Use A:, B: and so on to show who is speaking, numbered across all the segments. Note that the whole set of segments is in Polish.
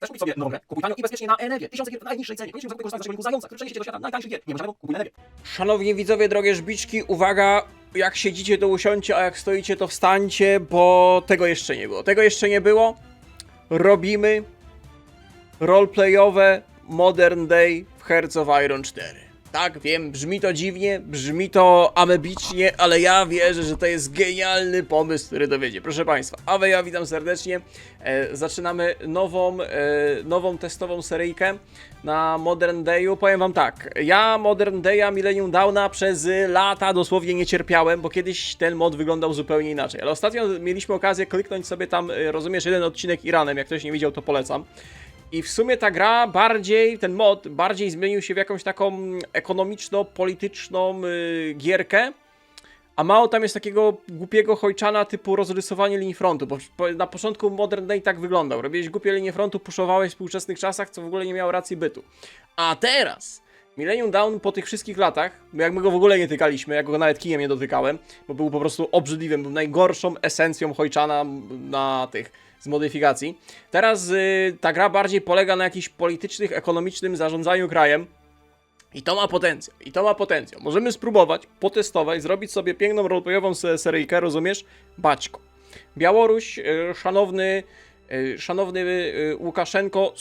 A: Chcesz kupić sobie nową grę? Kupuj tanio i bezpiecznie na Enewie. Tysiące gier w najniższej cenie. Koniecznie korzystać z naszego linku zająca, który przeniesie cię do świata najtańszych gier. Nie ma żadnego, kupuj na Enewie.
B: Szanowni widzowie, drogie żbiczki, uwaga, jak siedzicie to usiądźcie, a jak stoicie to wstańcie, bo tego jeszcze nie było. Tego jeszcze nie było. Robimy roleplayowe Modern Day w Hearts of Iron 4. Tak, wiem, brzmi to dziwnie, brzmi to amebicznie, ale ja wierzę, że to jest genialny pomysł, który dowiedzie. Proszę Państwa, Awe, ja witam serdecznie. Zaczynamy nową testową seryjkę na Modern Dayu. Powiem Wam tak, ja Modern Daya Millennium Dawna przez lata dosłownie nie cierpiałem, bo kiedyś ten mod wyglądał zupełnie inaczej. Ale ostatnio mieliśmy okazję kliknąć sobie tam, rozumiesz, jeden odcinek Iranem, jak ktoś nie widział, to polecam. I w sumie ta gra bardziej, ten mod bardziej zmienił się w jakąś taką ekonomiczno-polityczną gierkę, a mało tam jest takiego głupiego chojczana typu rozrysowanie linii frontu, bo na początku Modern Day tak wyglądał. Robiłeś głupie linie frontu, puszowałeś w współczesnych czasach, co w ogóle nie miało racji bytu. A teraz Millennium Dawn po tych wszystkich latach, bo jak my go w ogóle nie tykaliśmy, ja go nawet kijem nie dotykałem, bo był po prostu obrzydliwym, był najgorszą esencją chojczana na tych z modyfikacji. Teraz ta gra bardziej polega na jakichś politycznych, ekonomicznym zarządzaniu krajem. I to ma potencjał, i to ma potencjał. Możemy spróbować, potestować, zrobić sobie piękną roleplayową seryjkę, rozumiesz? Baćko. Białoruś, szanowny Łukaszenko,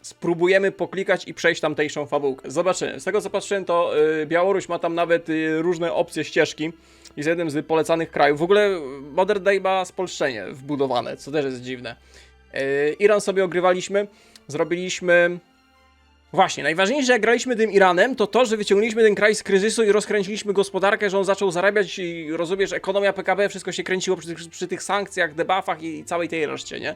B: spróbujemy poklikać i przejść tamtejszą fabułkę. Zobaczymy. Z tego co patrzyłem, to Białoruś ma tam nawet różne opcje ścieżki. Jest jednym z polecanych krajów. W ogóle Modern Day ma spolszczenie wbudowane, co też jest dziwne. Iran sobie ogrywaliśmy, zrobiliśmy... Właśnie, najważniejsze jak graliśmy tym Iranem, to to, że wyciągnęliśmy ten kraj z kryzysu i rozkręciliśmy gospodarkę, że on zaczął zarabiać i rozumiesz, ekonomia PKB, wszystko się kręciło przy tych sankcjach, debuffach i całej tej reszcie, nie?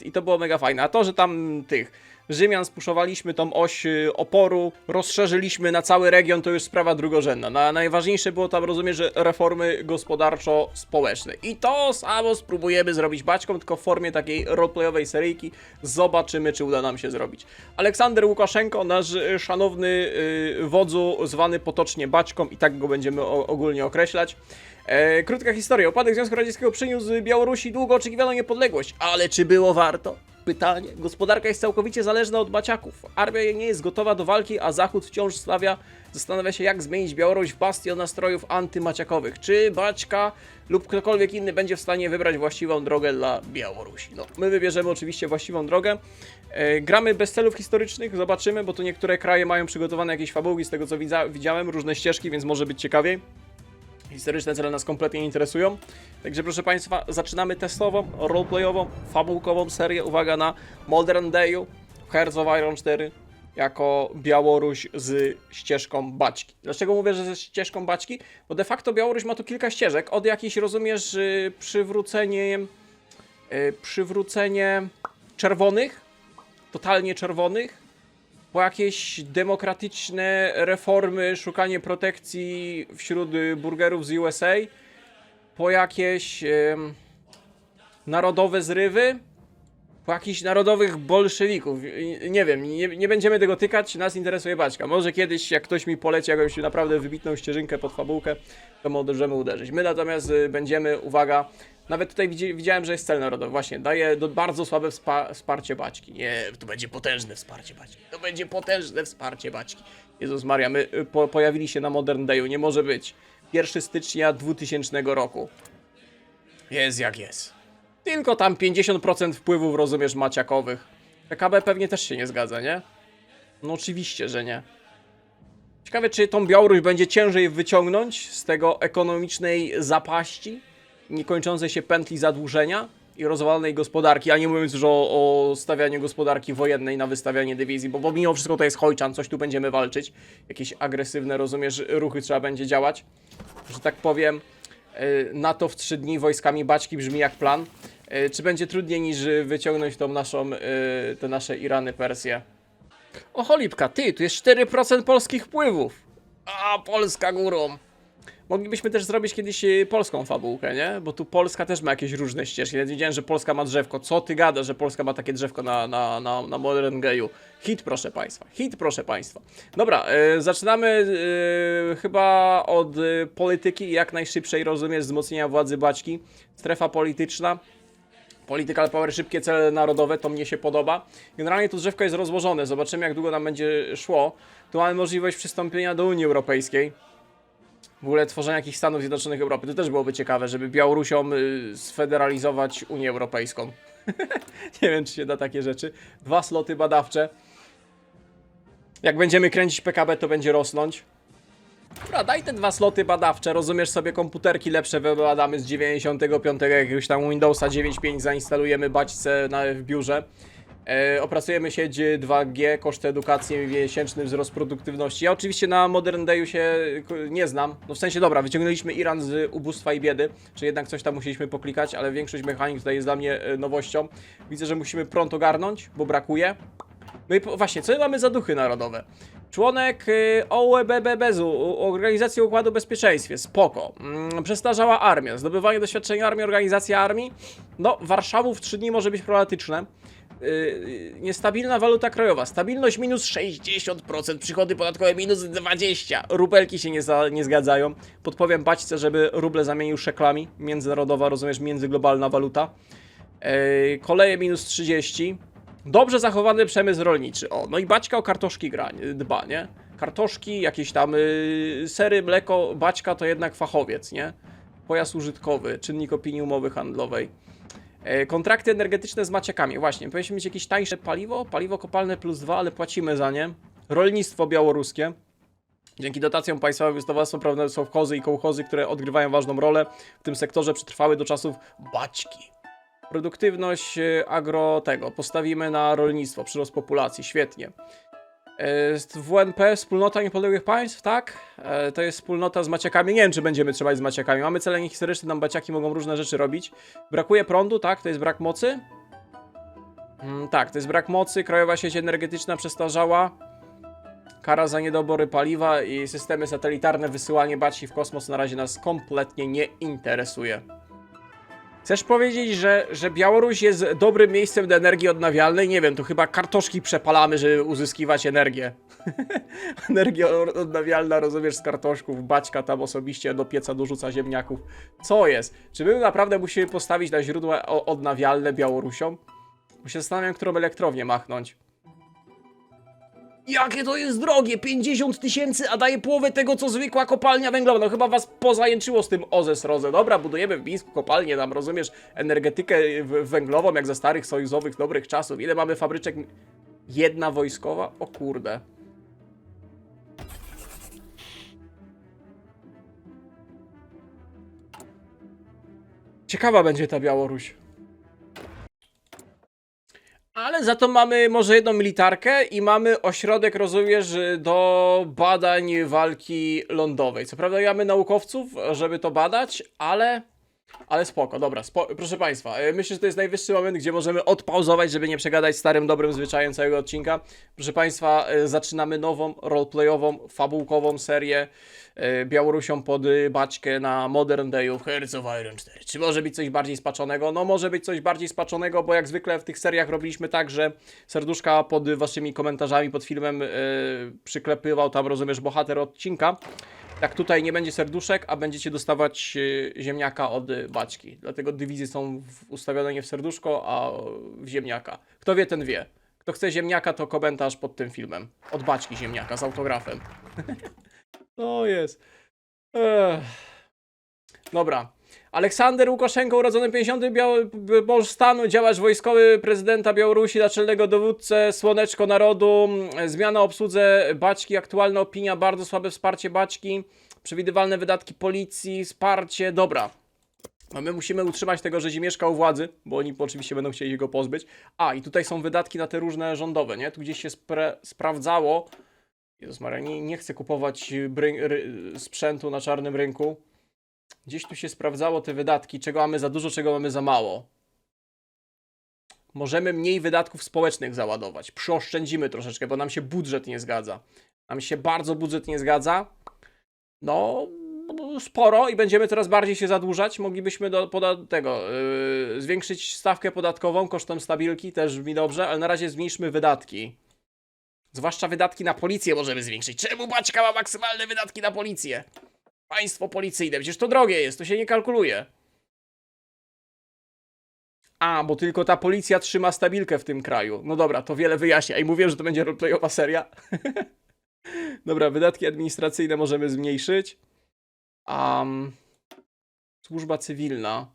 B: I to było mega fajne. A to, że tam tych Rzymian spuszowaliśmy tą oś oporu, rozszerzyliśmy na cały region, to już sprawa drugorzędna. Najważniejsze było tam, rozumiesz, że reformy gospodarczo-społeczne. I to samo spróbujemy zrobić baćką, tylko w formie takiej roleplayowej seryjki. Zobaczymy, czy uda nam się zrobić. Aleksander Łukaszenko, nasz szanowny wodzu, zwany potocznie baćką, i tak go będziemy ogólnie określać. Krótka historia. Upadek Związku Radzieckiego przyniósł Białorusi długo oczekiwaną niepodległość. Ale czy było warto? Pytanie. Gospodarka jest całkowicie zależna od baciaków. Armia nie jest gotowa do walki, a Zachód wciąż zastanawia się, jak zmienić Białoruś w bastion nastrojów antymaciakowych. Czy Baćka lub ktokolwiek inny będzie w stanie wybrać właściwą drogę dla Białorusi? No, my wybierzemy oczywiście właściwą drogę. Gramy bez celów historycznych, zobaczymy, bo tu niektóre kraje mają przygotowane jakieś fabułki, z tego co widziałem, różne ścieżki, więc może być ciekawiej. Historyczne cele nas kompletnie nie interesują. Także proszę Państwa, zaczynamy testową, roleplayową, fabułkową serię. Uwaga na Modern Dayu, Hearts of Iron 4, jako Białoruś z ścieżką baćki. Dlaczego mówię, że ze ścieżką baćki? Bo de facto Białoruś ma tu kilka ścieżek. Od jakichś, rozumiesz, przywrócenie czerwonych, totalnie czerwonych, po jakieś demokratyczne reformy, szukanie protekcji wśród burgerów z USA, po jakieś narodowe zrywy, po jakichś narodowych bolszewików. Nie wiem, nie będziemy tego tykać, nas interesuje baćka. Może kiedyś, jak ktoś mi poleci jakąś naprawdę wybitną ścieżynkę pod fabułkę, to możemy uderzyć. My natomiast będziemy, uwaga, nawet tutaj widziałem, że jest cel narodowy. Właśnie, daje bardzo słabe wsparcie baćki. Nie, to będzie potężne wsparcie baćki. To będzie potężne wsparcie baćki. Jezus Maria, my pojawili się na Modern Dayu. Nie może być. 1 stycznia 2000 roku. Jest jak jest. Tylko tam 50% wpływów, rozumiesz, maciakowych. PKB pewnie też się nie zgadza, nie? No oczywiście, że nie. Ciekawe, czy tą Białoruś będzie ciężej wyciągnąć z tego ekonomicznej zapaści, niekończącej się pętli zadłużenia i rozwalonej gospodarki, a nie mówiąc już o stawianiu gospodarki wojennej na wystawianie dywizji, bo mimo wszystko to jest chojczan, coś tu będziemy walczyć. Jakieś agresywne, rozumiesz, ruchy trzeba będzie działać. Że tak powiem, NATO w 3 dni wojskami baćki brzmi jak plan. Czy będzie trudniej niż wyciągnąć tą te nasze Irany, Persję? O cholipka, ty, tu jest 4% polskich wpływów. A, Polska górą. Moglibyśmy też zrobić kiedyś polską fabułkę, nie? Bo tu Polska też ma jakieś różne ścieżki. Ja widziałem, że Polska ma drzewko. Co ty gadasz, że Polska ma takie drzewko na Modern Dayu? Hit, proszę Państwa. Hit, proszę Państwa. Dobra, zaczynamy chyba od polityki. Jak najszybszej, rozumiesz, wzmocnienia władzy baćki. Strefa polityczna. Political power, szybkie cele narodowe, to mnie się podoba. Generalnie to drzewko jest rozłożone, zobaczymy jak długo nam będzie szło. Tu mamy możliwość przystąpienia do Unii Europejskiej. W ogóle tworzenia jakichś Stanów Zjednoczonych Europy, to też byłoby ciekawe, żeby Białorusią sfederalizować Unię Europejską. Nie wiem, czy się da takie rzeczy. 2 sloty badawcze. Jak będziemy kręcić PKB, to będzie rosnąć. Dobra, daj te 2 sloty badawcze, rozumiesz, sobie komputerki lepsze wybadamy z 95, jakiegoś tam Windowsa 9.5 zainstalujemy baćce w biurze. Opracujemy sieć 2G, koszty edukacji, miesięczny wzrost produktywności. Ja oczywiście na Modern Dayu się nie znam, no w sensie dobra, wyciągnęliśmy Iran z ubóstwa i biedy, czy jednak coś tam musieliśmy poklikać, ale większość mechanik tutaj jest dla mnie nowością. Widzę, że musimy prąd ogarnąć, bo brakuje. No i właśnie, co mamy za duchy narodowe? Członek OEBBZ-u, Organizacji Układu o Bezpieczeństwie, spoko. Przestarzała armia, zdobywanie doświadczenia armii, organizacja armii. No, Warszawów w 3 dni może być problematyczne. Niestabilna waluta krajowa, stabilność minus 60%, przychody podatkowe minus 20%, rubelki się nie zgadzają. Podpowiem baćce, żeby ruble zamienił szeklami, międzynarodowa, rozumiesz, międzyglobalna waluta. Koleje minus 30%. Dobrze zachowany przemysł rolniczy. O, no i baćka o kartoszki dba, nie? Kartoszki, jakieś tam sery, mleko, baćka to jednak fachowiec, nie? Pojazd użytkowy, czynnik opinii umowy handlowej. Kontrakty energetyczne z Maciekami. Właśnie, powinniśmy mieć jakieś tańsze paliwo kopalne +2, ale płacimy za nie. Rolnictwo białoruskie. Dzięki dotacjom państwowym wystawowstwo prawne są kozy i kołchozy, które odgrywają ważną rolę w tym sektorze, przetrwały do czasów baćki. Produktywność postawimy na rolnictwo, przyrost populacji, świetnie. WNP, Wspólnota Niepodległych Państw, tak? To jest wspólnota z Maciakami, nie wiem czy będziemy trzymać z Maciakami, mamy cele historyczne, tam Maciaki mogą różne rzeczy robić. Brakuje prądu, tak? To jest brak mocy? Tak, to jest brak mocy, krajowa sieć energetyczna przestarzała. Kara za niedobory paliwa i systemy satelitarne, wysyłanie baci w kosmos na razie nas kompletnie nie interesuje. Chcesz powiedzieć, że Białoruś jest dobrym miejscem do energii odnawialnej? Nie wiem, to chyba kartoszki przepalamy, żeby uzyskiwać energię. Energia odnawialna, rozumiesz, z kartoszków, baćka tam osobiście do pieca dorzuca ziemniaków. Co jest? Czy my naprawdę musimy postawić na źródła odnawialne Białorusią? Bo się zastanawiam, którą elektrownię machnąć. Jakie to jest drogie! 50 000, a daje połowę tego, co zwykła kopalnia węglowa. No chyba was pozajęczyło z tym OZE-SROZE. Dobra, budujemy w Mińsku kopalnię, tam rozumiesz, energetykę węglową, jak za starych sojuzowych, dobrych czasów. Ile mamy fabryczek? 1 wojskowa? O kurde. Ciekawa będzie ta Białoruś. Ale za to mamy może jedną militarkę i mamy ośrodek, rozumiesz, do badań walki lądowej. Co prawda mamy naukowców, żeby to badać, ale spoko, dobra, proszę Państwa, myślę, że to jest najwyższy moment, gdzie możemy odpauzować, żeby nie przegadać starym, dobrym zwyczajem całego odcinka. Proszę Państwa, zaczynamy nową, roleplayową, fabułkową serię Białorusią pod baćkę na Modern Dayu w Hearts of Iron 4. Czy może być coś bardziej spaczonego? No może być coś bardziej spaczonego, bo jak zwykle w tych seriach robiliśmy tak, że serduszka pod waszymi komentarzami pod filmem przyklepywał tam, rozumiesz, bohater odcinka. Tak, tutaj nie będzie serduszek, a będziecie dostawać ziemniaka od baćki. Dlatego dywizje są ustawione nie w serduszko, a w ziemniaka. Kto wie, ten wie. Kto chce ziemniaka, to komentarz pod tym filmem. Od baćki ziemniaka z autografem. To jest. Dobra. Aleksander Łukaszenko, urodzony w 50. Mąż stanu, działacz wojskowy prezydenta Białorusi, naczelnego dowódcę, słoneczko narodu, zmiana obsłudze baćki, aktualna opinia, bardzo słabe wsparcie baćki, przewidywalne wydatki policji, wsparcie, dobra. A my musimy utrzymać tego, że Rzezimieszka u władzy, bo oni oczywiście będą chcieli go pozbyć. A, i tutaj są wydatki na te różne rządowe, nie? Tu gdzieś się sprawdzało. Jezus Maria, nie chcę kupować sprzętu na czarnym rynku. Gdzieś tu się sprawdzało te wydatki, czego mamy za dużo, czego mamy za mało. Możemy mniej wydatków społecznych załadować. Przyoszczędzimy troszeczkę, bo nam się budżet nie zgadza. Nam się bardzo budżet nie zgadza. No, sporo i będziemy coraz bardziej się zadłużać. Moglibyśmy zwiększyć stawkę podatkową kosztem stabilki, też brzmi dobrze, ale na razie zmniejszmy wydatki. Zwłaszcza wydatki na policję możemy zwiększyć. Czemu baćka ma maksymalne wydatki na policję? Państwo policyjne, przecież to drogie jest, to się nie kalkuluje. A, bo tylko ta policja trzyma stabilkę w tym kraju. No dobra, to wiele wyjaśnia. I mówię, że to będzie roleplayowa seria. Dobra, wydatki administracyjne możemy zmniejszyć. Służba cywilna.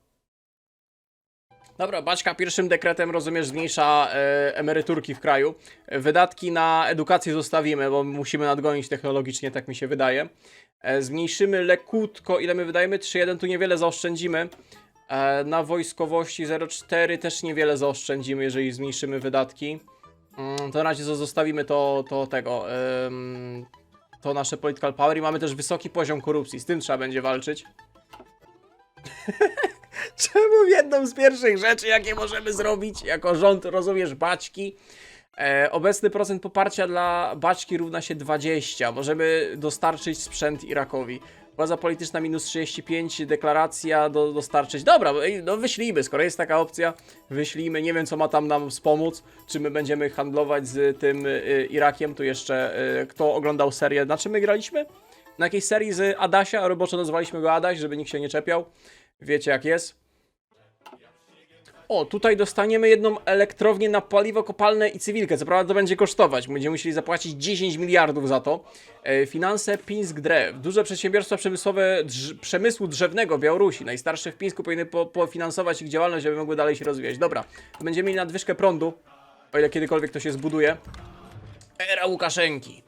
B: Dobra, Baćka pierwszym dekretem, rozumiesz, zmniejsza emeryturki w kraju. Wydatki na edukację zostawimy, bo musimy nadgonić technologicznie, tak mi się wydaje. Zmniejszymy lekutko, ile my wydajemy? 3,1, tu niewiele zaoszczędzimy. Na wojskowości 0,4 też niewiele zaoszczędzimy, jeżeli zmniejszymy wydatki. To na razie zostawimy to nasze political power i mamy też wysoki poziom korupcji, z tym trzeba będzie walczyć. Czemu jedną z pierwszych rzeczy, jakie możemy zrobić jako rząd, rozumiesz, Baćki? Obecny procent poparcia dla Baćki równa się 20. Możemy dostarczyć sprzęt Irakowi. Władza polityczna minus 35, deklaracja dostarczyć. Dobra, no wyślijmy, skoro jest taka opcja, wyślijmy. Nie wiem, co ma tam nam wspomóc. Czy my będziemy handlować z tym Irakiem? Tu jeszcze kto oglądał serię? Na czym my graliśmy? Na jakiejś serii z Adasia, roboczo nazwaliśmy go Adaś, żeby nikt się nie czepiał. Wiecie jak jest. O, tutaj dostaniemy jedną elektrownię na paliwo kopalne i cywilkę. Co prawda to będzie kosztować. Będziemy musieli zapłacić 10 miliardów za to. Finanse Pińsk Drew. Duże przedsiębiorstwa przemysłowe przemysłu drzewnego w Białorusi. Najstarsze w Pińsku powinny pofinansować ich działalność, żeby mogły dalej się rozwijać. Dobra, będziemy mieli nadwyżkę prądu. O ile kiedykolwiek to się zbuduje. Era Łukaszenki.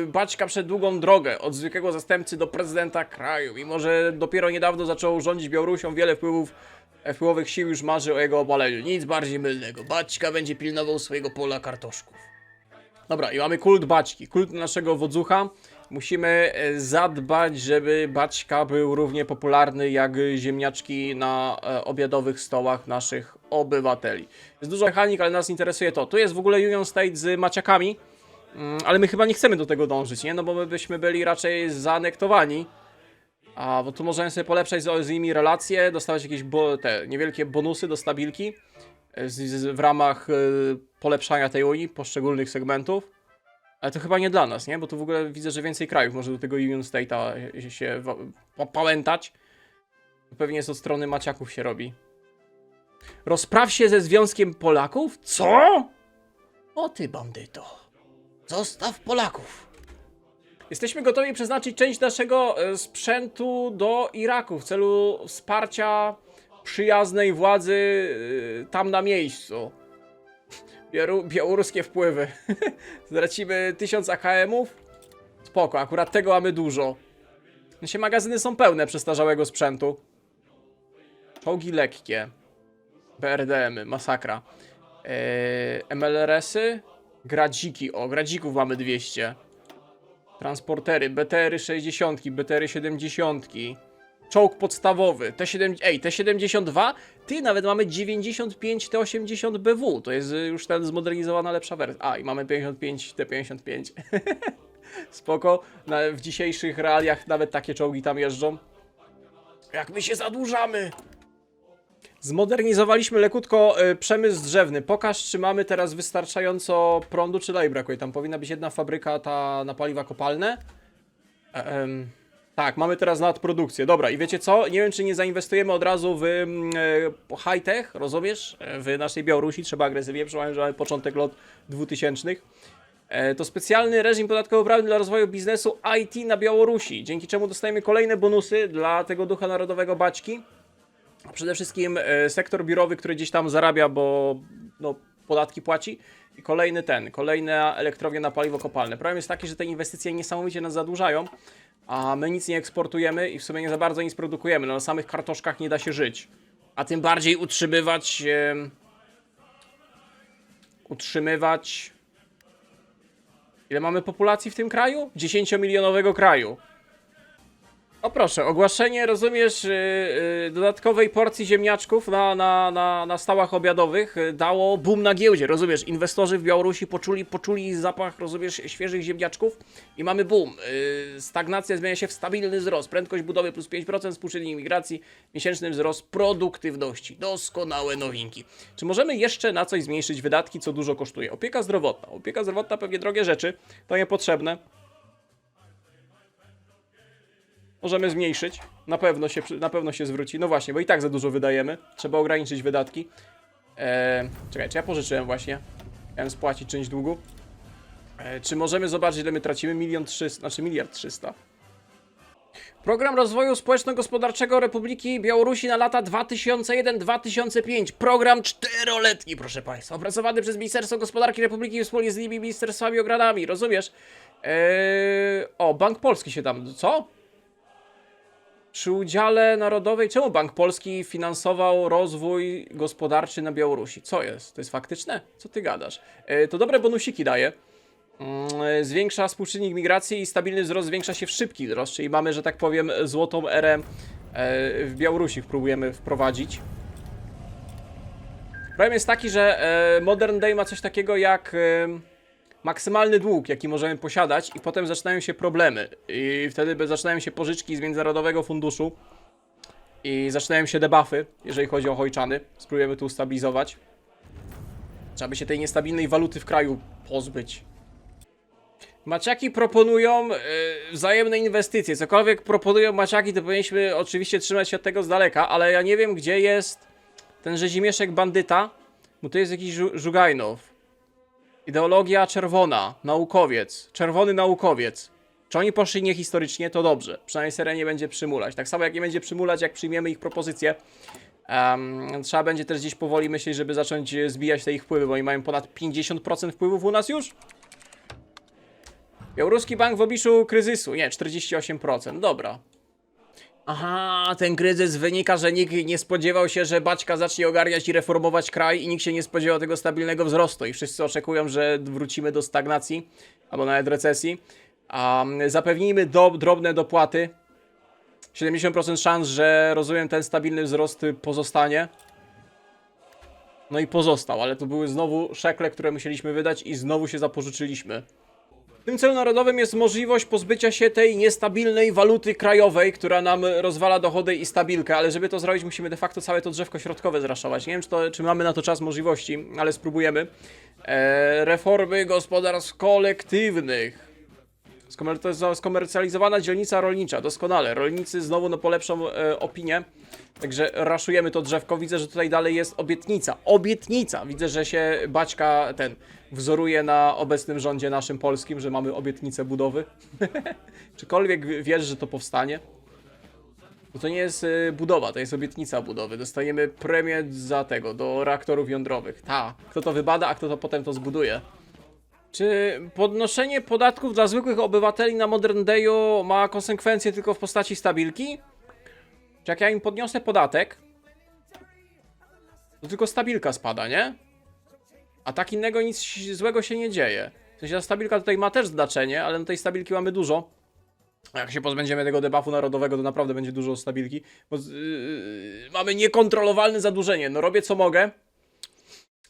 B: Baćka przed długą drogę od zwykłego zastępcy do prezydenta kraju. Mimo że dopiero niedawno zaczął rządzić Białorusią, wiele wpływowych sił już marzy o jego obaleniu. Nic bardziej mylnego. Baćka będzie pilnował swojego pola kartoszków. Dobra, i mamy kult Baćki, kult naszego wodzucha. Musimy zadbać, żeby Baćka był równie popularny jak ziemniaczki na obiadowych stołach naszych obywateli. Jest dużo mechanik, ale nas interesuje to. Tu jest w ogóle Union State z maciakami. Ale my chyba nie chcemy do tego dążyć, nie? No bo my byśmy byli raczej zaanektowani. Bo tu możemy sobie polepszać z nimi relacje, dostawać jakieś niewielkie bonusy do stabilki w ramach polepszania tej Unii, poszczególnych segmentów. Ale to chyba nie dla nas, nie? Bo tu w ogóle widzę, że więcej krajów może do tego Union State'a się pałętać. Pewnie z od strony maciaków się robi. Rozpraw się ze Związkiem Polaków? Co? O ty bandyto. Zostaw Polaków. Jesteśmy gotowi przeznaczyć część naszego sprzętu do Iraku w celu wsparcia przyjaznej władzy tam na miejscu. Białoruskie wpływy. Stracimy 1000 AKM-ów? Spoko, akurat tego mamy dużo. Magazyny są pełne przestarzałego sprzętu. Czołgi lekkie. BRDM-y, masakra. MLRS-y? Gradziki, gradzików mamy 200. Transportery, BTR-y 60, BTR-y 70. Czołg podstawowy, T72? Ty, nawet mamy 95 T80 BW. To jest już ten zmodernizowana lepsza wersja. I mamy 55 T55. Spoko. W dzisiejszych realiach nawet takie czołgi tam jeżdżą. Jak my się zadłużamy! Zmodernizowaliśmy lekutko przemysł drzewny. Pokaż, czy mamy teraz wystarczająco prądu, czy dalej brakuje. Tam powinna być jedna fabryka na paliwa kopalne. Tak, mamy teraz nadprodukcję. Dobra, i wiecie co? Nie wiem, czy nie zainwestujemy od razu w high-tech, rozumiesz? W naszej Białorusi trzeba agresywnie, przypomnę, że mamy początek lat 2000. To specjalny reżim podatkowy prawny dla rozwoju biznesu IT na Białorusi, dzięki czemu dostajemy kolejne bonusy dla tego ducha narodowego Baćki. Przede wszystkim sektor biurowy, który gdzieś tam zarabia, bo no, podatki płaci. I kolejna elektrownia na paliwo kopalne. Problem jest taki, że te inwestycje niesamowicie nas zadłużają, a my nic nie eksportujemy i w sumie nie za bardzo nic produkujemy. No, na samych kartoszkach nie da się żyć. A tym bardziej utrzymywać... Ile mamy populacji w tym kraju? 10-milionowego kraju. O proszę, ogłaszenie, rozumiesz, dodatkowej porcji ziemniaczków na stałach obiadowych dało boom na giełdzie, rozumiesz, inwestorzy w Białorusi poczuli zapach, rozumiesz, świeżych ziemniaczków i mamy boom. Stagnacja zmienia się w stabilny wzrost, prędkość budowy plus 5%, współczynnik migracji, miesięczny wzrost produktywności, doskonałe nowinki. Czy możemy jeszcze na coś zmniejszyć wydatki, co dużo kosztuje? Opieka zdrowotna pewnie drogie rzeczy, to niepotrzebne. możemy zmniejszyć. Na pewno się zwróci. No właśnie, bo i tak za dużo wydajemy. Trzeba ograniczyć wydatki. Czekaj, czy ja pożyczyłem właśnie? Chciałem spłacić część długu. Czy możemy zobaczyć, ile my tracimy? 1,3 mld. Program Rozwoju Społeczno-Gospodarczego Republiki Białorusi na lata 2001-2005. Program 4-letni, proszę Państwa. Opracowany przez Ministerstwo Gospodarki Republiki wspólnie z innymi ministerstwami i ogradami. Rozumiesz? O, Bank Polski się tam... Co? Przy udziale narodowej... Czemu Bank Polski finansował rozwój gospodarczy na Białorusi? Co jest? To jest faktyczne? Co ty gadasz? To dobre bonusiki daje. Zwiększa współczynnik migracji i stabilny wzrost zwiększa się w szybki wzrost, czyli mamy, że tak powiem, złotą erę w Białorusi próbujemy wprowadzić. Problem jest taki, że Modern Day ma coś takiego jak maksymalny dług, jaki możemy posiadać i potem zaczynają się problemy i wtedy zaczynają się pożyczki z Międzynarodowego Funduszu i zaczynają się debuffy, jeżeli chodzi o Hojczany. Spróbujemy tu ustabilizować. Trzeba by się tej niestabilnej waluty w kraju pozbyć. Maciaki proponują wzajemne inwestycje. Cokolwiek proponują maciaki, to powinniśmy oczywiście trzymać się od tego z daleka, ale ja nie wiem, gdzie jest ten rzezimieszek bandyta, bo to jest jakiś Żugajnow. Ideologia czerwona, naukowiec, czerwony naukowiec. Czy oni poszli niehistorycznie, to dobrze. Przynajmniej seria nie będzie przymulać. Tak samo jak nie będzie przymulać, jak przyjmiemy ich propozycje. Trzeba będzie też gdzieś powoli myśleć, żeby zacząć zbijać te ich wpływy, bo oni mają ponad 50% wpływów u nas już. Białoruski bank w obliczu kryzysu. Nie, 48%. Dobra. Aha, ten kryzys wynika, że nikt nie spodziewał się, że Baćka zacznie ogarniać i reformować kraj i nikt się nie spodziewał tego stabilnego wzrostu i wszyscy oczekują, że wrócimy do stagnacji albo nawet recesji. Zapewnijmy drobne dopłaty. 70% szans, że rozumiem, ten stabilny wzrost pozostanie. No i pozostał, ale to były znowu szekle, które musieliśmy wydać i znowu się zapożyczyliśmy. W tym celu narodowym jest możliwość pozbycia się tej niestabilnej waluty krajowej, która nam rozwala dochody i stabilkę, ale żeby to zrobić, musimy de facto całe to drzewko środkowe zraszować. Nie wiem, czy mamy na to czas, możliwości, ale spróbujemy. Reformy gospodarstw kolektywnych. Skomercjalizowana dzielnica rolnicza, doskonale. Rolnicy znowu polepszą opinię. Także raszujemy to drzewko. Widzę, że tutaj dalej jest obietnica. Obietnica! Widzę, że się Baćka wzoruje na obecnym rządzie naszym polskim, że mamy obietnicę budowy. Czykolwiek wiesz, że to powstanie? Bo to nie jest budowa, to jest obietnica budowy. Dostajemy premię za tego, do reaktorów jądrowych. Kto to wybada, a kto to potem to zbuduje? Czy podnoszenie podatków dla zwykłych obywateli na Modern Dayu ma konsekwencje tylko w postaci stabilki? Czy jak ja im podniosę podatek, to tylko stabilka spada, nie? A tak innego nic złego się nie dzieje. W sensie ta stabilka tutaj ma też znaczenie, ale na tej stabilki mamy dużo. A jak się pozbędziemy tego debuffu narodowego, to naprawdę będzie dużo stabilki. Bo mamy niekontrolowalne zadłużenie. No robię co mogę.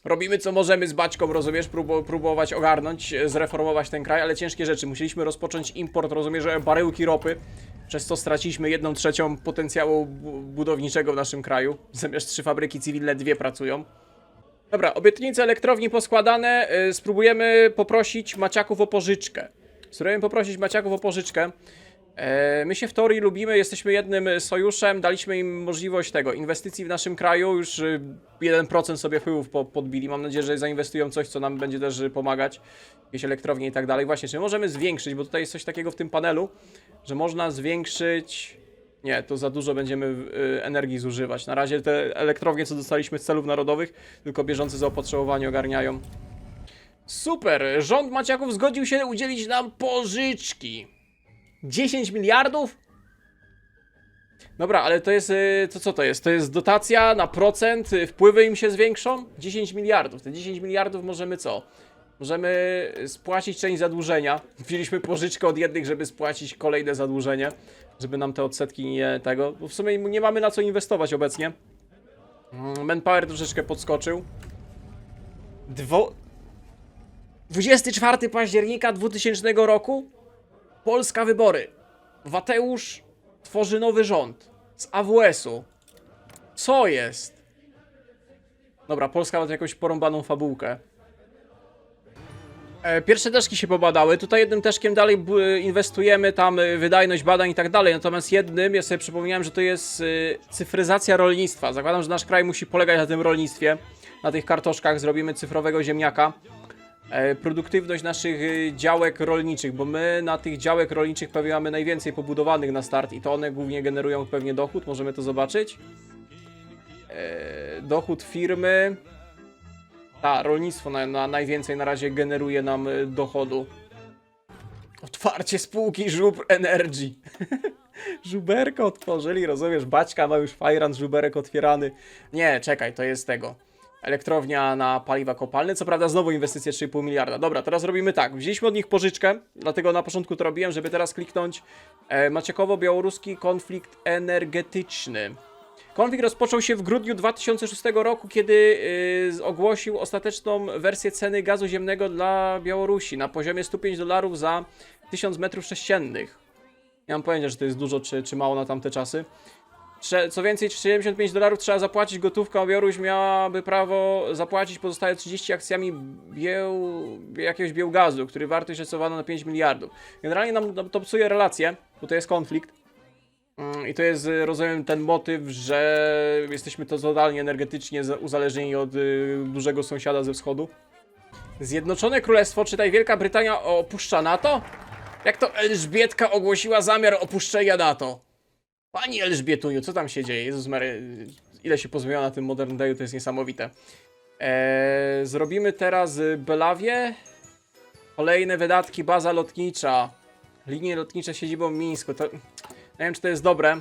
B: Robimy co możemy z Baćką, rozumiesz, próbować ogarnąć, zreformować ten kraj, ale ciężkie rzeczy. Musieliśmy rozpocząć import, rozumiesz, baryłki ropy, przez co straciliśmy 1/3 potencjału budowniczego w naszym kraju. Zamiast 3 fabryki cywilne, 2 pracują. Dobra, obietnice elektrowni poskładane, spróbujemy poprosić Maciaków o pożyczkę. My się w teorii lubimy, jesteśmy jednym sojuszem, daliśmy im możliwość inwestycji w naszym kraju, już 1% sobie wpływów podbili, mam nadzieję, że zainwestują coś, co nam będzie też pomagać, jakieś elektrownie i tak dalej. Właśnie, czy możemy zwiększyć, bo tutaj jest coś takiego w tym panelu, że można zwiększyć... Nie, to za dużo będziemy energii zużywać. Na razie te elektrownie, co dostaliśmy z celów narodowych, tylko bieżące zaopotrzebowanie ogarniają. Super! Rząd Maciaków zgodził się udzielić nam pożyczki. 10 miliardów? Dobra, ale to jest... To co to jest? To jest dotacja na procent, wpływy im się zwiększą? 10 miliardów. Te 10 miliardów możemy co? Możemy spłacić część zadłużenia. Wzięliśmy pożyczkę od jednych, żeby spłacić kolejne zadłużenie. Żeby nam te odsetki nie tego... Bo w sumie nie mamy na co inwestować obecnie. Manpower troszeczkę podskoczył. 24 października 2000 roku? Polska wybory. Wateusz tworzy nowy rząd. Z AWS-u. Co jest? Dobra, Polska ma tu jakąś porąbaną fabułkę. Pierwsze teszki się pobadały, tutaj jednym teszkiem dalej inwestujemy tam wydajność badań i tak dalej, natomiast jednym, ja sobie przypomniałem, że to jest cyfryzacja rolnictwa. Zakładam, że nasz kraj musi polegać na tym rolnictwie, na tych kartoszkach, zrobimy cyfrowego ziemniaka. Produktywność naszych działek rolniczych, bo my na tych działek rolniczych pewnie mamy najwięcej pobudowanych na start i to one głównie generują pewnie dochód, możemy to zobaczyć. Dochód firmy... rolnictwo najwięcej na razie generuje nam dochodu. Otwarcie spółki Żubr Energy. Żuberko otworzyli, rozumiesz? Baćka ma już fajran, żuberek otwierany. Nie, czekaj, to jest tego. Elektrownia na paliwa kopalne. Co prawda znowu inwestycje 3,5 miliarda. Dobra, teraz robimy tak. Wzięliśmy od nich pożyczkę, dlatego na początku to robiłem, żeby teraz kliknąć Maciekowo-białoruski konflikt energetyczny. Konflikt rozpoczął się w grudniu 2006 roku, kiedy ogłosił ostateczną wersję ceny gazu ziemnego dla Białorusi na poziomie $105 za 1000 m3. Nie mam pojęcia, czy to jest dużo, czy mało na tamte czasy. Co więcej, $75 trzeba zapłacić gotówką, a Białoruś miałaby prawo zapłacić pozostałe 30 akcjami jakiegoś Białgazu, który wartość szacowano na 5 miliardów. Generalnie nam to psuje relacje, bo to jest konflikt. I to jest, rozumiem, ten motyw, że jesteśmy totalnie energetycznie uzależnieni od dużego sąsiada ze wschodu. Zjednoczone Królestwo, czytaj Wielka Brytania, opuszcza NATO? Jak to Elżbietka ogłosiła zamiar opuszczenia NATO? Pani Elżbietuniu, co tam się dzieje? Jezus Mary, ile się pozmieniało na tym Modern Dayu, to jest niesamowite. Zrobimy teraz Belawię. Kolejne wydatki, baza lotnicza. Linie lotnicze z siedzibą w Mińsku. To... Nie wiem, czy to jest dobre.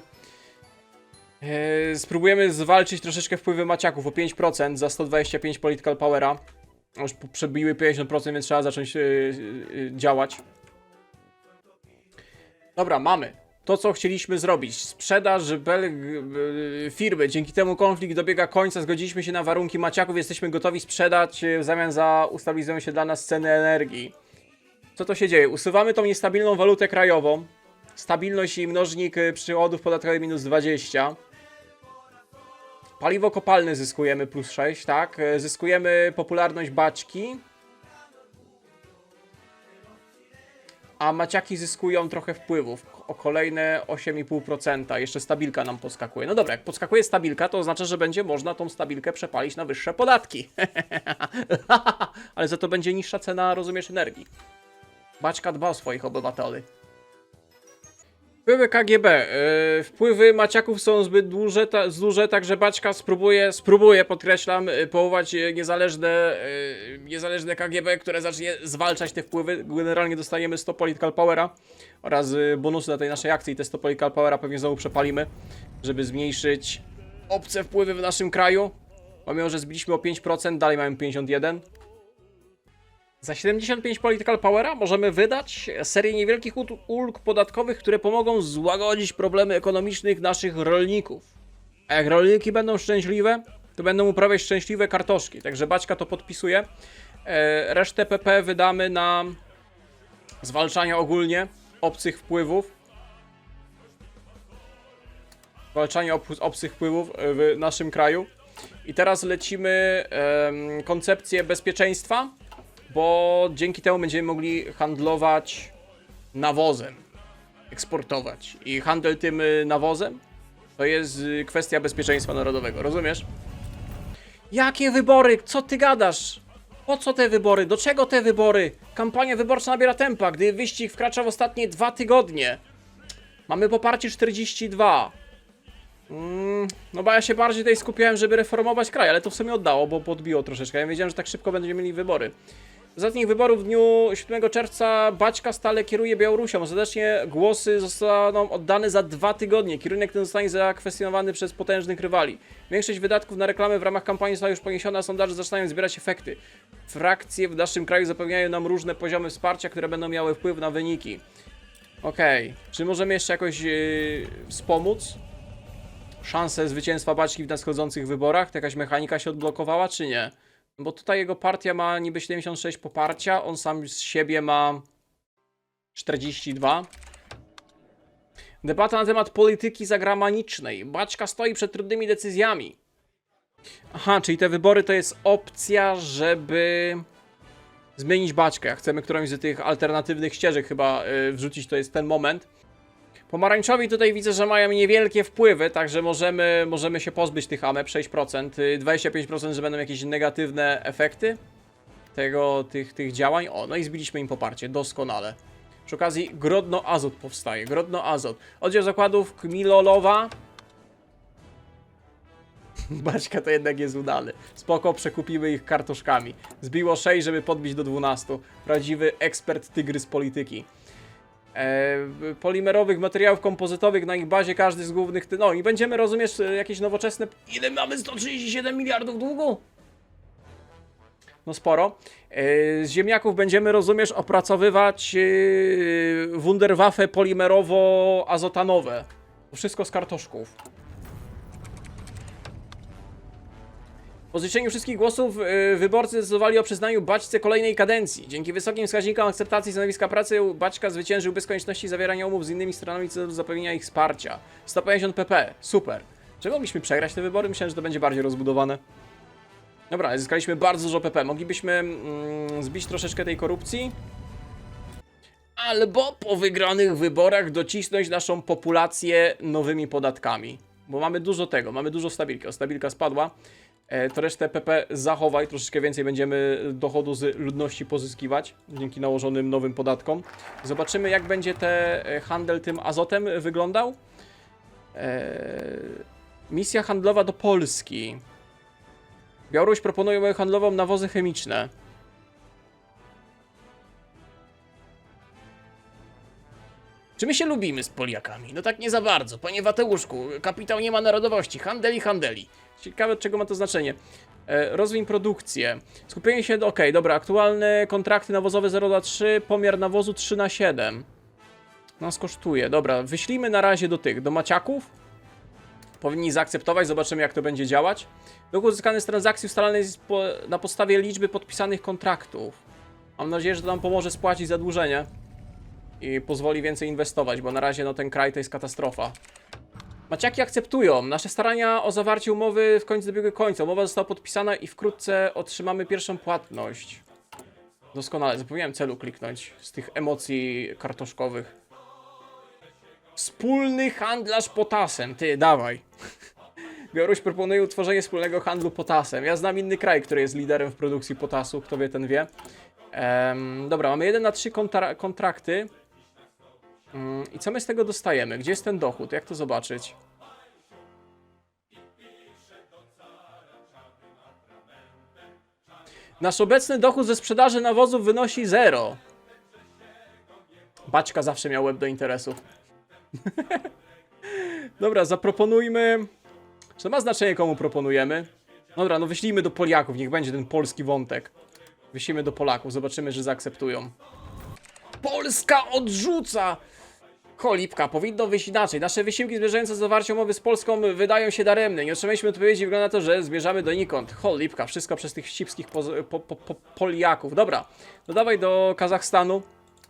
B: Spróbujemy zwalczyć troszeczkę wpływy Maciaków o 5% za 125 political powera. Już przebiły 50%, więc trzeba zacząć działać. Dobra, mamy to, co chcieliśmy zrobić. Sprzedaż firmy. Dzięki temu konflikt dobiega końca. Zgodziliśmy się na warunki Maciaków. Jesteśmy gotowi sprzedać w zamian za ustabilizują się dla nas ceny energii. Co to się dzieje? Usuwamy tą niestabilną walutę krajową. Stabilność i mnożnik przychodów podatkowych minus 20. Paliwo kopalne zyskujemy plus 6, tak? Zyskujemy popularność Baćki. A Maciaki zyskują trochę wpływów. O kolejne 8,5%. Jeszcze stabilka nam podskakuje. No dobra, jak podskakuje stabilka, to oznacza, że będzie można tą stabilkę przepalić na wyższe podatki. Ale za to będzie niższa cena, rozumiesz, energii. Baćka dba o swoich obywateli. Wpływy KGB. Wpływy Maciaków są zbyt duże, także Baćka spróbuje, podkreślam, powołać niezależne KGB, które zacznie zwalczać te wpływy. Generalnie dostaniemy 100 political powera oraz bonusy dla tej naszej akcji. I te 100 political powera pewnie znowu przepalimy, żeby zmniejszyć obce wpływy w naszym kraju. Pomimo, że zbiliśmy o 5%, dalej mamy 51%. Za 75 political powera możemy wydać serię niewielkich ulg podatkowych, które pomogą złagodzić problemy ekonomicznych naszych rolników. A jak rolniki będą szczęśliwe, to będą uprawiać szczęśliwe kartoszki. Także Baćka to podpisuje. Resztę PP wydamy na zwalczanie ogólnie obcych wpływów. Zwalczanie obcych wpływów w naszym kraju. I teraz lecimy koncepcję bezpieczeństwa. Bo dzięki temu będziemy mogli handlować nawozem, eksportować. I handel tym nawozem to jest kwestia bezpieczeństwa narodowego, rozumiesz? Jakie wybory? Co ty gadasz? Po co te wybory? Do czego te wybory? Kampania wyborcza nabiera tempa, gdy wyścig wkracza w ostatnie 2 tygodnie. Mamy poparcie 42. No bo ja się bardziej tutaj skupiałem, żeby reformować kraj, ale to w sumie oddało, bo podbiło troszeczkę. Ja wiedziałem, że tak szybko będziemy mieli wybory. Z ostatnich wyborów w dniu 7 czerwca Baćka stale kieruje Białorusią. Ostatecznie głosy zostaną oddane za 2 tygodnie. Kierunek ten zostanie zakwestionowany przez potężnych rywali. Większość wydatków na reklamę w ramach kampanii została już poniesiona, a sondaże zaczynają zbierać efekty. Frakcje w naszym kraju zapewniają nam różne poziomy wsparcia, które będą miały wpływ na wyniki. Okej. Czy możemy jeszcze jakoś wspomóc szansę zwycięstwa Baćki w nadchodzących wyborach? To jakaś mechanika się odblokowała, czy nie? Bo tutaj jego partia ma niby 76 poparcia, on sam z siebie ma 42. Debata na temat polityki zagranicznej. Baćka stoi przed trudnymi decyzjami. Aha, czyli te wybory to jest opcja, żeby zmienić baczkę. Jak chcemy którąś z tych alternatywnych ścieżek chyba wrzucić, to jest ten moment. Pomarańczowi tutaj widzę, że mają niewielkie wpływy, także możemy się pozbyć tych AMEP 6%. 25%, że będą jakieś negatywne efekty tych działań. O, no i zbiliśmy im poparcie, doskonale. Przy okazji Grodno Azot powstaje, Grodno Azot. Oddział zakładów Kmilolowa. Baćka to jednak jest udany. Spoko, przekupimy ich kartoszkami. Zbiło 6, żeby podbić do 12. Prawdziwy ekspert tygrys polityki. Polimerowych materiałów kompozytowych na ich bazie każdy z głównych... No i będziemy, rozumiesz, jakieś nowoczesne... Ile mamy? 137 miliardów długu? No sporo. Z ziemniaków będziemy, rozumiesz, opracowywać Wunderwaffe polimerowo-azotanowe. To wszystko z kartoszków. Po zliczeniu wszystkich głosów wyborcy zdecydowali o przyznaniu Baćce kolejnej kadencji. Dzięki wysokim wskaźnikom akceptacji stanowiska pracy Baćka zwyciężył bez konieczności zawierania umów z innymi stronami w celu zapewnienia ich wsparcia. 150 pp. Super. Czy mogliśmy przegrać te wybory? Myślałem, że to będzie bardziej rozbudowane. Dobra, zyskaliśmy bardzo dużo pp. Moglibyśmy zbić troszeczkę tej korupcji. Albo po wygranych wyborach docisnąć naszą populację nowymi podatkami. Bo mamy dużo tego, mamy dużo stabilki. O, stabilka spadła. To resztę PP zachowaj, troszeczkę więcej będziemy dochodu z ludności pozyskiwać dzięki nałożonym nowym podatkom. Zobaczymy, jak będzie handel tym azotem wyglądał. Misja handlowa do Polski. Białoruś proponuje umowę handlową nawozy chemiczne. Czy my się lubimy z Poliakami? No tak nie za bardzo, panie Wateuszku. Kapitał nie ma narodowości, handeli, handeli. Ciekawe, od czego ma to znaczenie. Rozwój produkcję. Skupienie się... Okej, dobra, aktualne kontrakty nawozowe 0,3, pomiar nawozu 3/7. Nas kosztuje. Dobra, wyślijmy na razie do maciaków. Powinni zaakceptować, zobaczymy, jak to będzie działać. Dochód uzyskany z transakcji ustalany jest na podstawie liczby podpisanych kontraktów. Mam nadzieję, że to nam pomoże spłacić zadłużenie i pozwoli więcej inwestować, bo na razie no, ten kraj to jest katastrofa. Maciaki akceptują. Nasze starania o zawarcie umowy w końcu dobiegły końca. Umowa została podpisana i wkrótce otrzymamy pierwszą płatność. Doskonale, zapomniałem celu kliknąć z tych emocji kartoszkowych. Wspólny handlarz potasem. Ty, dawaj. Białoruś proponuje utworzenie wspólnego handlu potasem. Ja znam inny kraj, który jest liderem w produkcji potasu. Kto wie, ten wie. Dobra, mamy 1 na 3 kontrakty. I co my z tego dostajemy? Gdzie jest ten dochód? Jak to zobaczyć? Nasz obecny dochód ze sprzedaży nawozów wynosi 0. Baćka zawsze miał łeb do interesów. Dobra, zaproponujmy... Czy to ma znaczenie, komu proponujemy? Dobra, no wyślijmy do Poliaków, niech będzie ten polski wątek. Wyślijmy do Polaków, zobaczymy, że zaakceptują. Polska odrzuca! Cholipka, powinno wyjść inaczej. Nasze wysiłki zmierzające do zawarcia umowy z Polską wydają się daremne. Nie otrzymaliśmy odpowiedzi, wygląda na to, że zmierzamy donikąd. Cholipka, wszystko przez tych wścibskich Poliaków. Dobra, no dawaj do Kazachstanu.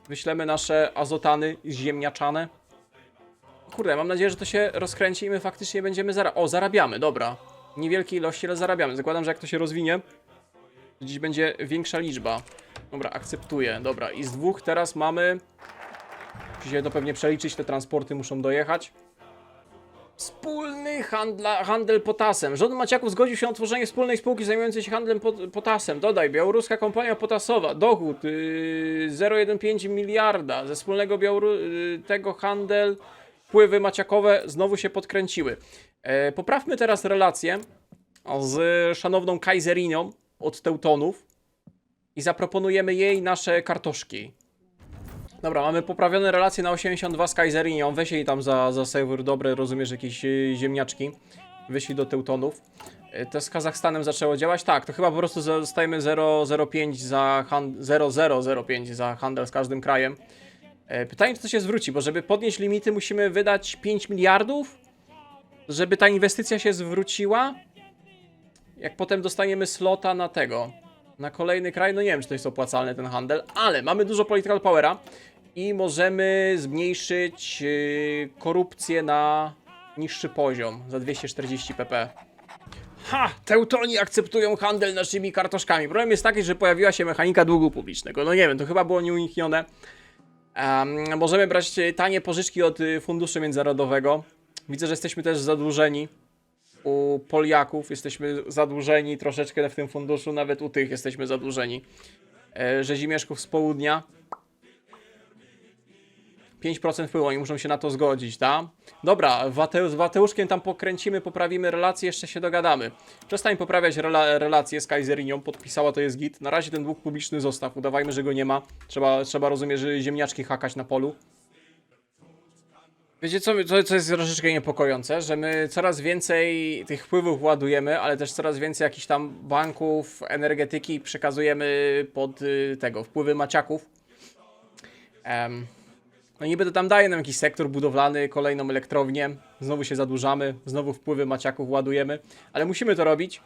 B: Wyślemy nasze azotany ziemniaczane. Kurde, mam nadzieję, że to się rozkręci i my faktycznie będziemy zarabiamy, dobra. Niewielkiej ilości, ale zarabiamy. Zakładam, że jak to się rozwinie, dziś będzie większa liczba. Dobra, akceptuję. Dobra, i z 2 teraz mamy... Musi się to pewnie przeliczyć, te transporty muszą dojechać. Wspólny handel potasem. Rząd Maciaków zgodził się na utworzenie wspólnej spółki zajmującej się handlem potasem. Dodaj, białoruska kompania potasowa. Dochód 0,15 miliarda. Ze wspólnego tego handel, wpływy maciakowe znowu się podkręciły. Poprawmy teraz relację z szanowną Kajzerinią od Teutonów i zaproponujemy jej nasze kartoszki. Dobra, mamy poprawione relacje na 82 z Kajzerinią. Weź jej tam za serwer dobre, rozumiesz, jakieś ziemniaczki. Wyślij do Teutonów. To z Kazachstanem zaczęło działać? Tak, to chyba po prostu zostajemy 0,05 za 0,005 za handel z każdym krajem. Pytanie, czy to się zwróci, bo żeby podnieść limity, musimy wydać 5 miliardów, żeby ta inwestycja się zwróciła. Jak potem dostaniemy slota na tego, na kolejny kraj, no nie wiem, czy to jest opłacalny ten handel, ale mamy dużo political powera i możemy zmniejszyć korupcję na niższy poziom, za 240 pp. Teutoni akceptują handel naszymi kartoszkami. Problem jest taki, że pojawiła się mechanika długu publicznego. No nie wiem, to chyba było nieuniknione. Możemy brać tanie pożyczki od funduszu międzynarodowego. Widzę, że jesteśmy też zadłużeni. U Poliaków jesteśmy zadłużeni troszeczkę w tym funduszu, nawet u tych jesteśmy zadłużeni. Rzezimieszków z południa 5% wpływu, oni muszą się na to zgodzić, tak? Dobra, z Wateuszkiem tam pokręcimy, poprawimy relacje, jeszcze się dogadamy. Przestań poprawiać relacje z Kaiseriną, podpisała, to jest git. Na razie ten dług publiczny zostaw, udawajmy, że go nie ma. Trzeba rozumieć, że ziemniaczki hakać na polu. Wiecie co jest troszeczkę niepokojące? Że my coraz więcej tych wpływów ładujemy, ale też coraz więcej jakichś tam banków, energetyki przekazujemy pod wpływy maciaków. No niby to tam daje nam jakiś sektor budowlany, kolejną elektrownię, znowu się zadłużamy, znowu wpływy maciaków ładujemy, ale musimy to robić,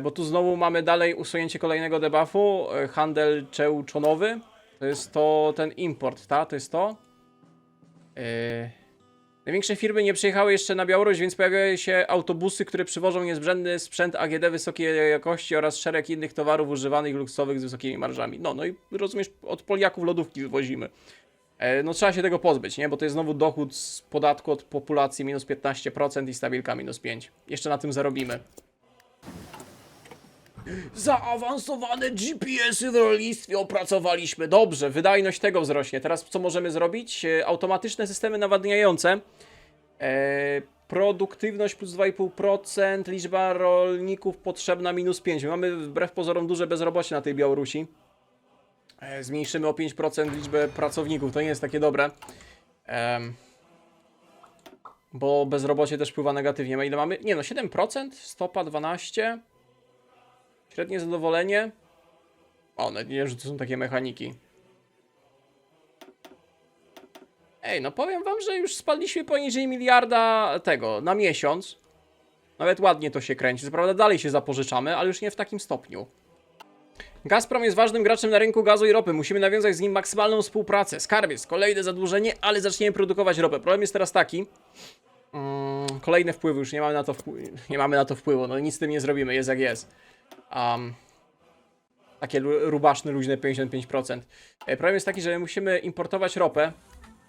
B: bo tu znowu mamy dalej usunięcie kolejnego debuffu, handel czełczonowy, to jest ten import, tak? To jest to. Największe firmy nie przyjechały jeszcze na Białoruś, więc pojawiają się autobusy, które przywożą niezbędny sprzęt AGD wysokiej jakości oraz szereg innych towarów używanych luksusowych z wysokimi marżami. No i rozumiesz, od Poliaków lodówki wywozimy. No trzeba się tego pozbyć, nie? Bo to jest znowu dochód z podatku od populacji minus 15% i stabilka minus 5%. Jeszcze na tym zarobimy. Zaawansowane GPS-y w rolnictwie opracowaliśmy. Dobrze, wydajność tego wzrośnie. Teraz co możemy zrobić? Automatyczne systemy nawadniające. Produktywność plus 2,5%, liczba rolników potrzebna minus 5%. Mamy wbrew pozorom duże bezrobocie na tej Białorusi. Zmniejszymy o 5% liczbę pracowników, to nie jest takie dobre. Bo bezrobocie też wpływa negatywnie. Ma ile mamy? Nie no, 7%, stopa 12%. Średnie zadowolenie. O, nie wiem, że to są takie mechaniki. Ej, no powiem wam, że już spadliśmy poniżej miliarda na miesiąc. Nawet ładnie to się kręci. Co prawda dalej się zapożyczamy, ale już nie w takim stopniu. Gazprom jest ważnym graczem na rynku gazu i ropy. Musimy nawiązać z nim maksymalną współpracę. Skarbiec, kolejne zadłużenie, ale zaczniemy produkować ropę. Problem jest teraz taki. Kolejne wpływy, już nie mamy na to wpływu. No nic z tym nie zrobimy, jest jak jest. Takie rubaszne, luźne 55%. Problem jest taki, że musimy importować ropę.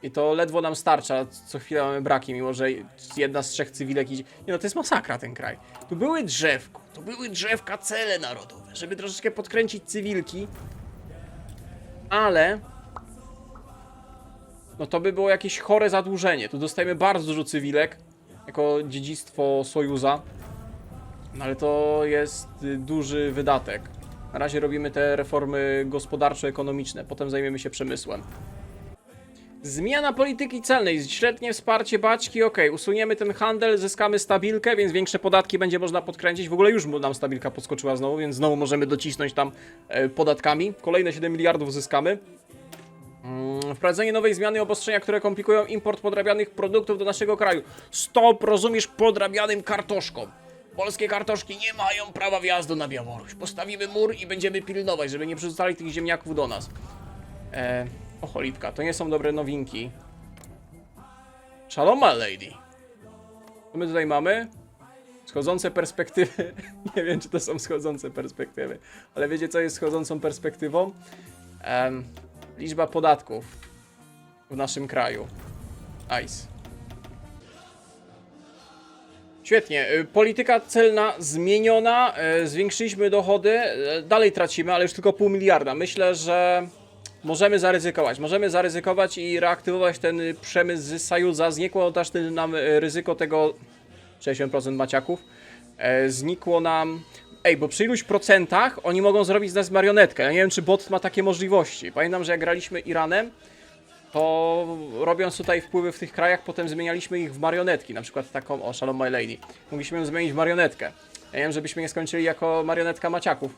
B: I to ledwo nam starcza, co chwilę mamy braki, mimo że jedna z 3 cywilek idzie. Nie no, to jest masakra ten kraj. Tu były drzewka, cele narodowe, żeby troszeczkę podkręcić cywilki. Ale... no to by było jakieś chore zadłużenie. Tu dostajemy bardzo dużo cywilek, jako dziedzictwo Sojuza. No ale to jest duży wydatek. Na razie robimy te reformy gospodarczo-ekonomiczne, potem zajmiemy się przemysłem. Zmiana polityki celnej, średnie wsparcie baćki, ok, usuniemy ten handel, zyskamy stabilkę, więc większe podatki będzie można podkręcić. W ogóle już nam stabilka podskoczyła znowu, więc znowu możemy docisnąć tam podatkami. Kolejne 7 miliardów zyskamy. Wprowadzenie nowej zmiany i obostrzenia, które komplikują import podrabianych produktów do naszego kraju. Stop, rozumiesz, podrabianym kartoszkom. Polskie kartoszki nie mają prawa wjazdu na Białoruś. Postawimy mur i będziemy pilnować, żeby nie przerzucali tych ziemniaków do nas. O cholipka, to nie są dobre nowinki. Shalom, my lady. Co my tutaj mamy? Schodzące perspektywy. Nie wiem, czy to są schodzące perspektywy. Ale wiecie, co jest schodzącą perspektywą? Liczba podatków w naszym kraju. Nice. Świetnie. Polityka celna zmieniona. Zwiększyliśmy dochody. Dalej tracimy, ale już tylko 0,5 miliarda. Myślę, że... możemy zaryzykować i reaktywować ten przemysł z Sojuza. Znikło też nam ryzyko tego 60% maciaków. Znikło nam... Ej, bo przy iluś procentach oni mogą zrobić z nas marionetkę. Ja nie wiem, czy bot ma takie możliwości. Pamiętam, że jak graliśmy Iranem, to robiąc tutaj wpływy w tych krajach, potem zmienialiśmy ich w marionetki. Na przykład taką, o, Shalom My Lady. Mogliśmy ją zmienić w marionetkę. Ja nie wiem, żebyśmy nie skończyli jako marionetka maciaków.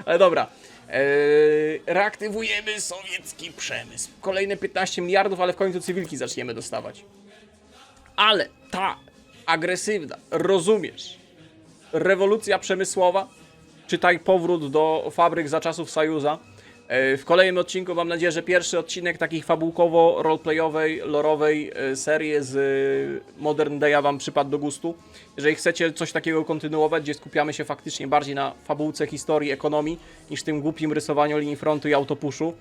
B: Ale dobra. Reaktywujemy sowiecki przemysł. Kolejne 15 miliardów, ale w końcu cywilki zaczniemy dostawać. Ale ta agresywna, rozumiesz, rewolucja przemysłowa, czytaj powrót do fabryk za czasów Sojuza, W kolejnym odcinku mam nadzieję, że pierwszy odcinek takich fabułkowo-roleplayowej, lorowej serii z Modern Day'a wam przypadł do gustu. Jeżeli chcecie coś takiego kontynuować, gdzie skupiamy się faktycznie bardziej na fabułce, historii, ekonomii, niż tym głupim rysowaniu linii frontu i autopuszu,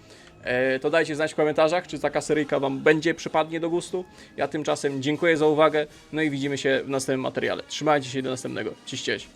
B: to dajcie znać w komentarzach, czy taka seryjka wam przypadnie do gustu. Ja tymczasem dziękuję za uwagę, no i widzimy się w następnym materiale. Trzymajcie się do następnego. Cześć.